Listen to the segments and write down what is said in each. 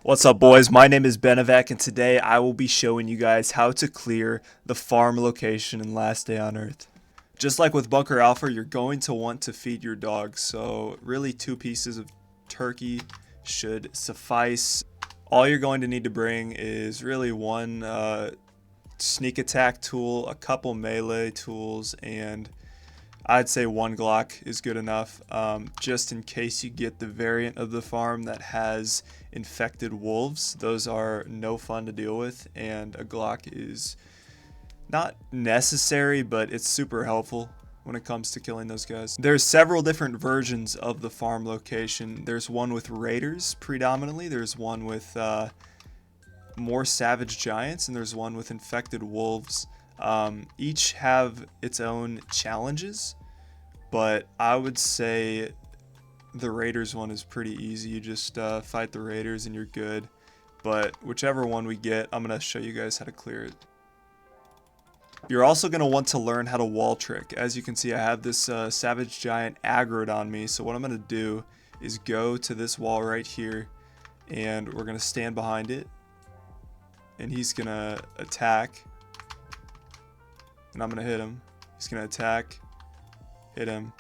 What's up, boys? My name is Benevac, and today I will be showing you guys how to clear the farm location in Last Day on Earth. Just like with Bunker Alpha, you're going to want to feed your dogs, so really 2 pieces of turkey should suffice. All you're going to need to bring is really one sneak attack tool, a couple melee tools, and I'd say one Glock is good enough, just in case you get the variant of the farm that has infected wolves. Those are no fun to deal with, and a Glock is not necessary, but it's super helpful when it comes to killing those guys. There's several different versions of the farm location. There's one with raiders predominantly, there's one with more savage giants, and there's one with infected wolves. Each have its own challenges, but I would say the Raiders one is pretty easy. You just fight the Raiders and you're good. But whichever one we get, I'm going to show you guys how to clear it. You're also going to want to learn how to wall trick. As you can see, I have this savage giant aggroed on me, so what I'm going to do is go to this wall right here, and we're going to stand behind it, and he's going to attack, and I'm going to hit him. He's going to attack, hit him.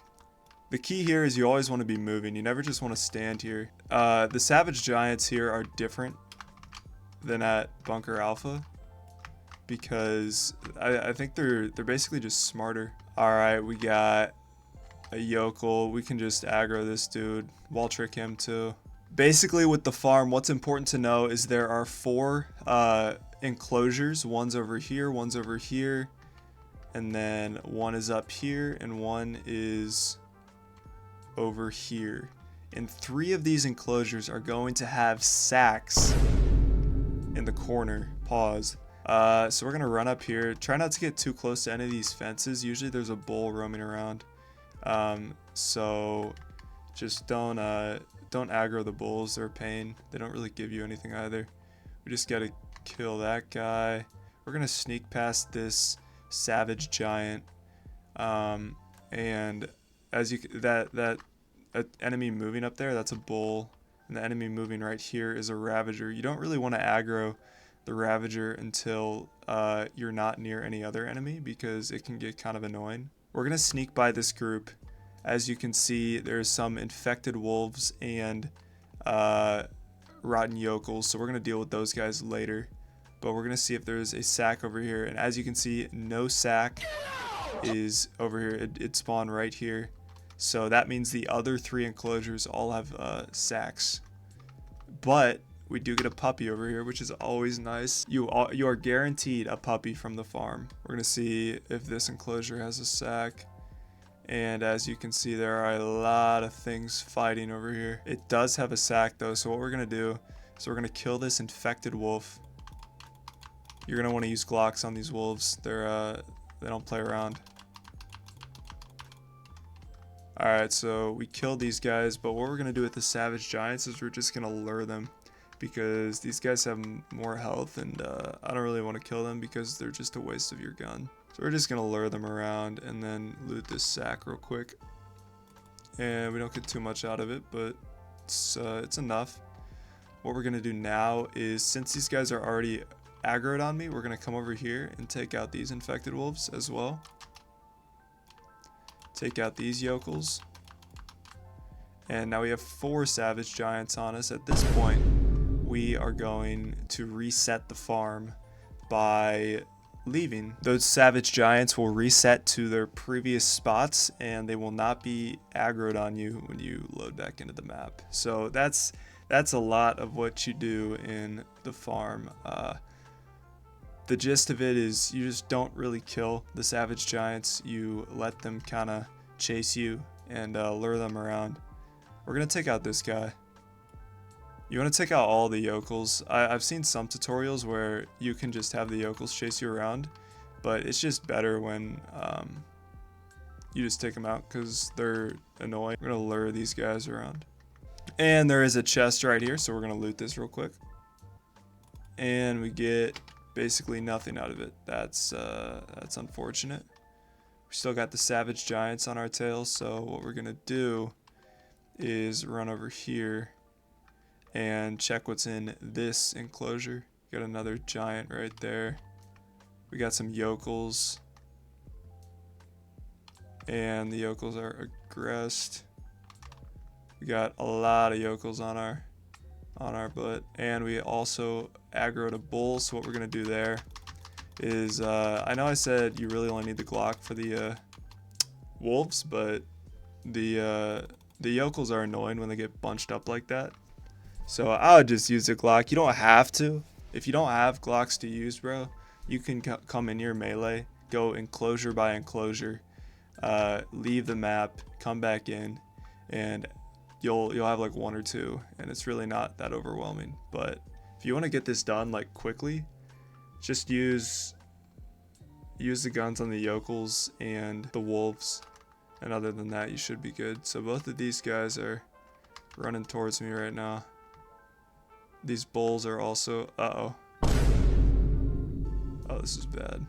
The key here is you always want to be moving. You never just want to stand here. The savage giants here are different than at Bunker Alpha because I think they're basically just smarter. Alright, we got a yokel. We can just aggro this dude. Wall trick him too. Basically with the farm, what's important to know is there are 4 enclosures. One's over here, one's over here, and then one is up here, and one is over here. And 3 of these enclosures are going to have sacks in the corner. Pause. So we're gonna run up here. Try not to get too close to any of these fences. Usually there's a bull roaming around. So just don't aggro the bulls. They're a pain. They don't really give you anything either. We just gotta kill that guy. We're gonna sneak past this savage giant, and as you that enemy moving up there, that's a bull, and the enemy moving right here is a ravager. You don't really want to aggro the ravager until you're not near any other enemy because it can get kind of annoying. We're gonna sneak by this group. As you can see, there's some infected wolves and rotten yokels, so we're gonna deal with those guys later. But we're gonna see if there's a sack over here, and as you can see, no sack is over here. It spawned right here, so that means the other 3 enclosures all have sacks. But we do get a puppy over here, which is always nice. You are guaranteed a puppy from the farm. We're gonna see if this enclosure has a sack. And as you can see, there are a lot of things fighting over here. It does have a sack though, so what we're gonna do is we're gonna kill this infected wolf. You're gonna want to use Glocks on these wolves. They don't play around. Alright, so we killed these guys, but what we're gonna do with the savage giants is we're just gonna lure them because these guys have more health, and I don't really want to kill them because they're just a waste of your gun. So we're just gonna lure them around and then loot this sack real quick. And we don't get too much out of it, but it's enough. What we're gonna do now is, since these guys are already aggroed on me, we're gonna come over here and take out these infected wolves as well. Take out these yokels. And now we have 4 savage giants on us. At this point, we are going to reset the farm by leaving. Those savage giants will reset to their previous spots, and they will not be aggroed on you when you load back into the map. So that's a lot of what you do in the farm. The gist of it is you just don't really kill the savage giants. You let them kind of chase you and lure them around. We're going to take out this guy. You want to take out all the yokels. I've seen some tutorials where you can just have the yokels chase you around, but it's just better when you just take them out because they're annoying. We're going to lure these guys around. And there is a chest right here, so we're going to loot this real quick. And we get basically nothing out of it. That's unfortunate. We still got the savage giants on our tail, so what we're gonna do is run over here and check what's in this enclosure. Got another giant right there. We got some yokels, and the yokels are aggressed. We got a lot of yokels on our butt, and we also aggroed a bull. So what we're gonna do there is, I know I said you really only need the Glock for the wolves, but the yokels are annoying when they get bunched up like that. So I would just use the Glock. You don't have to. If you don't have Glocks to use, bro, you can come in your melee, go enclosure by enclosure, leave the map, come back in, and you'll have like one or two, and it's really not that overwhelming. But if you want to get this done like quickly, just use the guns on the yokels and the wolves, and other than that you should be good. So both of these guys are running towards me right now. These bulls are also oh, this is bad.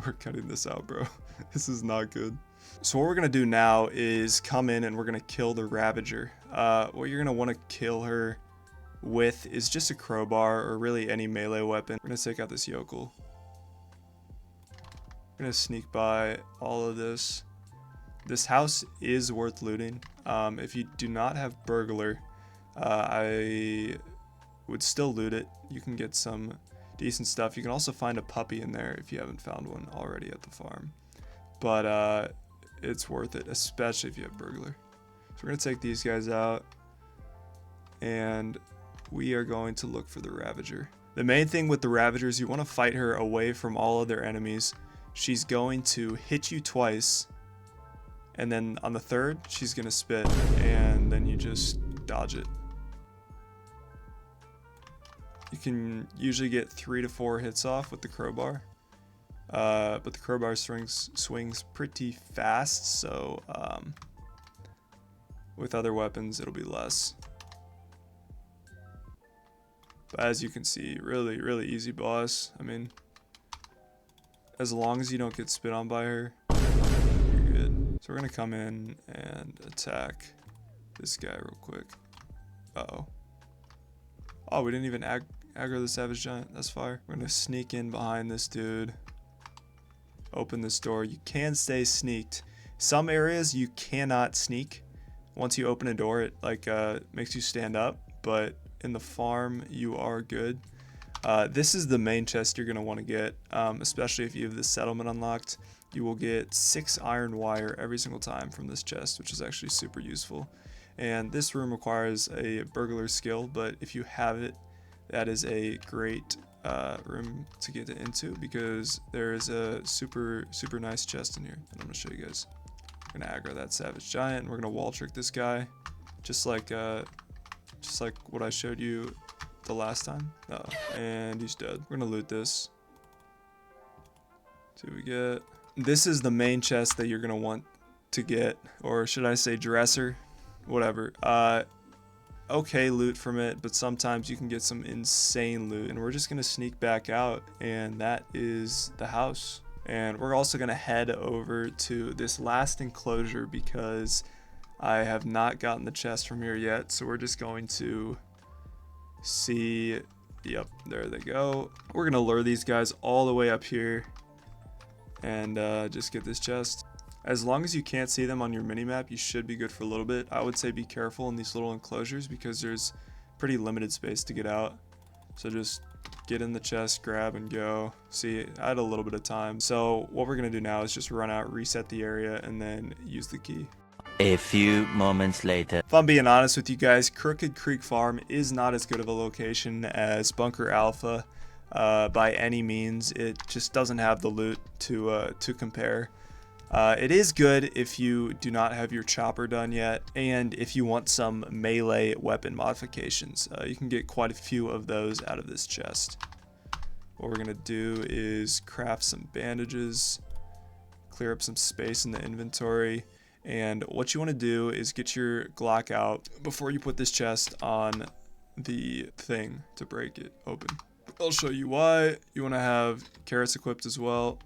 We're cutting this out, bro. This is not good. So what we're gonna do now is come in and we're gonna kill the Ravager. What you're gonna want to kill her with is just a crowbar, or really any melee weapon. We're gonna take out this yokel. We're gonna sneak by all of this. This house is worth looting. If you do not have burglar, I would still loot it. You can get some decent stuff. You can also find a puppy in there if you haven't found one already at the farm. But it's worth it, especially if you have burglar. So we're gonna take these guys out, and we are going to look for the Ravager. The main thing with the Ravager is you want to fight her away from all other enemies. She's going to hit you twice, and then on the third, she's gonna spit, and then you just dodge it. You can usually get 3 to 4 hits off with the crowbar, but the crowbar swings pretty fast, so with other weapons it'll be less. But as you can see, really easy boss. I mean, as long as you don't get spit on by her, you're good. So we're gonna come in and attack this guy real quick. Uh-oh. Oh, we didn't even aggro the Savage Giant. That's fire. We're gonna sneak in behind this dude. Open this door. You can stay sneaked. Some areas you cannot sneak. Once you open a door, it like makes you stand up. But in the farm, you are good. This is the main chest you're gonna want to get, especially if you have the settlement unlocked. You will get 6 iron wire every single time from this chest, which is actually super useful. And this room requires a burglar skill, but if you have it, that is a great room to get into, because there is a super nice chest in here that I'm gonna show you guys. I'm gonna aggro that Savage Giant, and we're gonna wall trick this guy, just like what I showed you the last time. And he's dead. We're gonna loot this. See what we get. This is the main chest that you're gonna want to get, or should I say dresser, whatever. Okay loot from it, but sometimes you can get some insane loot. And we're just gonna sneak back out, and that is the house. And we're also gonna head over to this last enclosure because I have not gotten the chest from here yet. So we're just going to see. Yep, there they go. We're gonna lure these guys all the way up here and just get this chest. As long as you can't see them on your minimap, you should be good for a little bit. I would say be careful in these little enclosures because there's pretty limited space to get out. So just get in the chest, grab, and go. See, I had a little bit of time. So what we're gonna do now is just run out, reset the area, and then use the key. A few moments later. If I'm being honest with you guys, Crooked Creek Farm is not as good of a location as Bunker Alpha by any means. It just doesn't have the loot to compare. It is good if you do not have your chopper done yet, and if you want some melee weapon modifications. You can get quite a few of those out of this chest. What we're gonna do is craft some bandages, clear up some space in the inventory, and what you want to do is get your Glock out before you put this chest on the thing to break it open. I'll show you why. You want to have carrots equipped as well.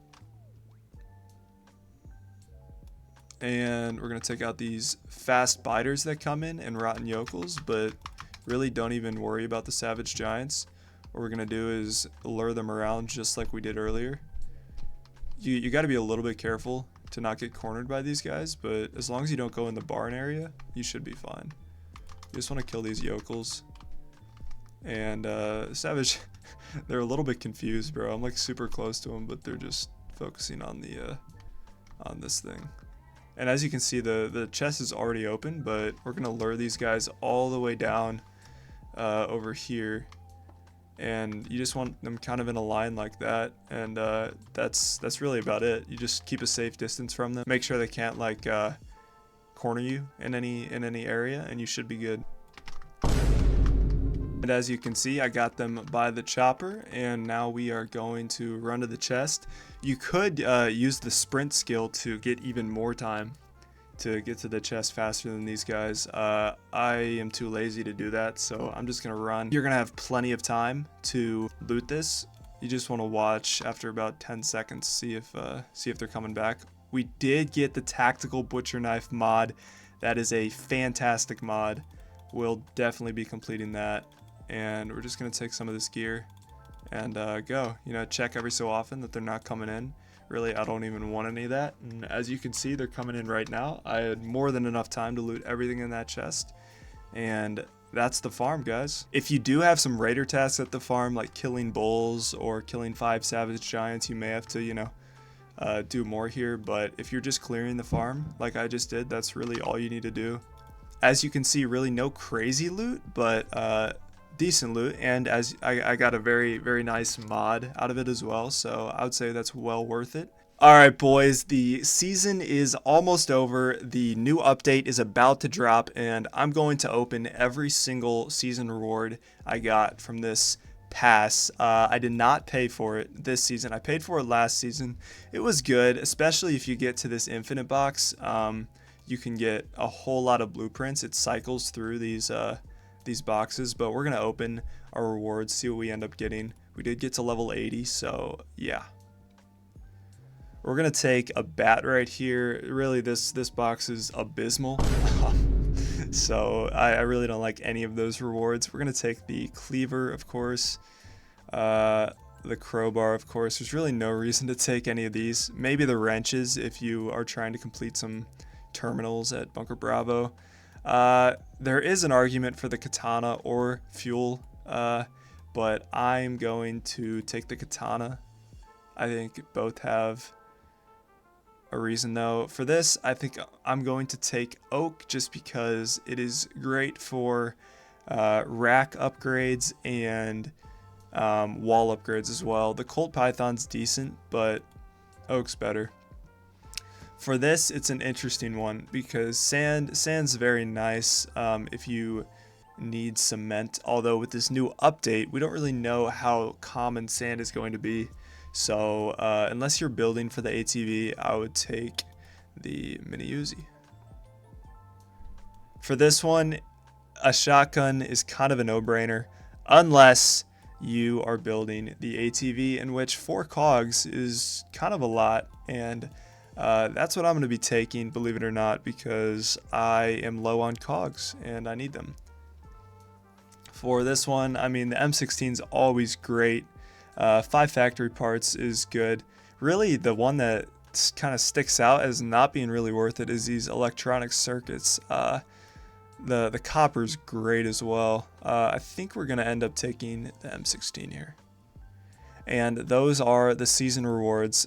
And we're going to take out these fast biters that come in and rotten yokels, but really don't even worry about the savage giants. What we're going to do is lure them around just like we did earlier. You got to be a little bit careful to not get cornered by these guys, but as long as you don't go in the barn area, you should be fine. You just want to kill these yokels. And savage, they're a little bit confused, bro. I'm like super close to them, but they're just focusing on the on this thing. And as you can see, the chest is already open, but we're gonna lure these guys all the way down over here, and you just want them kind of in a line like that. And that's really about it. You just keep a safe distance from them, make sure they can't like corner you in any area, and you should be good. And as you can see, I got them by the chopper, and now we are going to run to the chest. You could use the sprint skill to get even more time to get to the chest faster than these guys. I am too lazy to do that, so I'm just gonna run. You're gonna have plenty of time to loot this. You just want to watch after about 10 seconds, see if they're coming back. We did get the tactical butcher knife mod. That is a fantastic mod. We'll definitely be completing that. And we're just gonna take some of this gear and go. You know, check every so often that they're not coming in. Really, I don't even want any of that. And as you can see, they're coming in right now. I had more than enough time to loot everything in that chest. And that's the farm, guys. If you do have some raider tasks at the farm, like killing bulls or killing 5 savage giants, you may have to, you know, do more here. But if you're just clearing the farm like I just did, that's really all you need to do. As you can see, really no crazy loot, but decent loot, and as I got a very nice mod out of it as well, so I would say that's well worth it. Alright boys, the season is almost over. The new update is about to drop, and I'm going to open every single season reward I got from this pass. I did not pay for it this season. I paid for it last season. It was good, especially if you get to this infinite box. You can get a whole lot of blueprints. It cycles through these boxes, but we're gonna open our rewards, see what we end up getting. We did get to level 80, so yeah. We're gonna take a bat right here. Really, this box is abysmal. So I really don't like any of those rewards. We're gonna take the cleaver, of course, the crowbar, of course. There's really no reason to take any of these. Maybe the wrenches if you are trying to complete some terminals at Bunker Bravo. There is an argument for the katana or fuel, but I'm going to take the katana. I think both have a reason though. For this, I think I'm going to take oak just because it is great for rack upgrades and wall upgrades as well. The Colt Python's decent, but oak's better. For this, it's an interesting one because sand's very nice if you need cement, although with this new update, we don't really know how common sand is going to be. So unless you're building for the ATV, I would take the mini Uzi. For this one, a shotgun is kind of a no-brainer, unless you are building the ATV, in which 4 cogs is kind of a lot, and that's what I'm going to be taking, believe it or not, because I am low on cogs and I need them. For this one, I mean, the M16 is always great. 5 factory parts is good. Really, the one that kind of sticks out as not being really worth it is these electronic circuits. The copper's great as well. I think we're going to end up taking the M16 here. And those are the season rewards.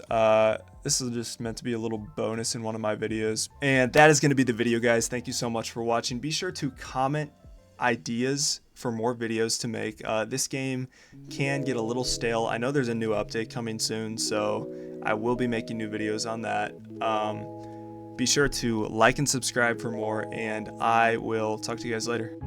This is just meant to be a little bonus in one of my videos. And that is going to be the video, guys. Thank you so much for watching. Be sure to comment ideas for more videos to make. This game can get a little stale. I know there's a new update coming soon, so I will be making new videos on that. Be sure to like and subscribe for more, and I will talk to you guys later.